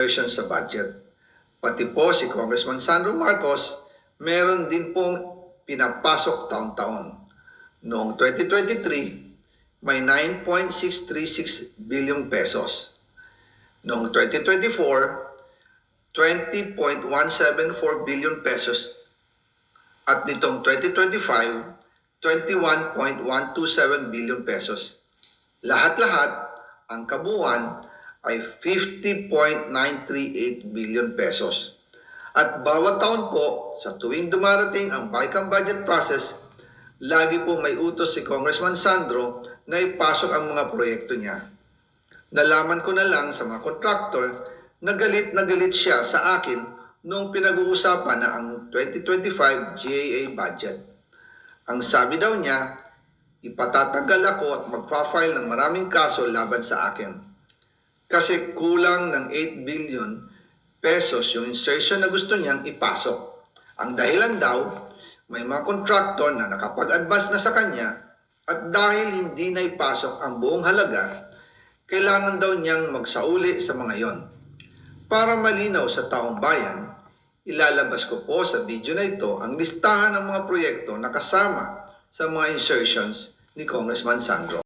version sa budget. Pati po si Congressman Sandro Marcos, meron din pong pinapasok taon-taon. Noong 2023, may 9.636 billion pesos. Noong 2024, 20.174 billion pesos. At nitong 2025, 21.127 billion pesos. Lahat-lahat, ang kabuuan ay 50.938 billion pesos. At bawat taon po, sa tuwing dumarating ang BICAM budget process, lagi po may utos si Congressman Sandro na ipasok ang mga proyekto niya. Nalaman ko na lang sa mga contractor na galit siya sa akin noong pinag-uusapan na ang 2025 GAA budget. Ang sabi daw niya, ipatatanggal ako at magpa-file ng maraming kaso laban sa akin. Kasi kulang ng 8 billion pesos yung insertion na gusto niyang ipasok. Ang dahilan daw, may mga contractor na nakapag-advance na sa kanya at dahil hindi na ipasok ang buong halaga, kailangan daw niyang magsauli sa mga yon. Para malinaw sa taong bayan, ilalabas ko po sa video na ito ang listahan ng mga proyekto na kasama sa mga insertions ni Congressman Sandro.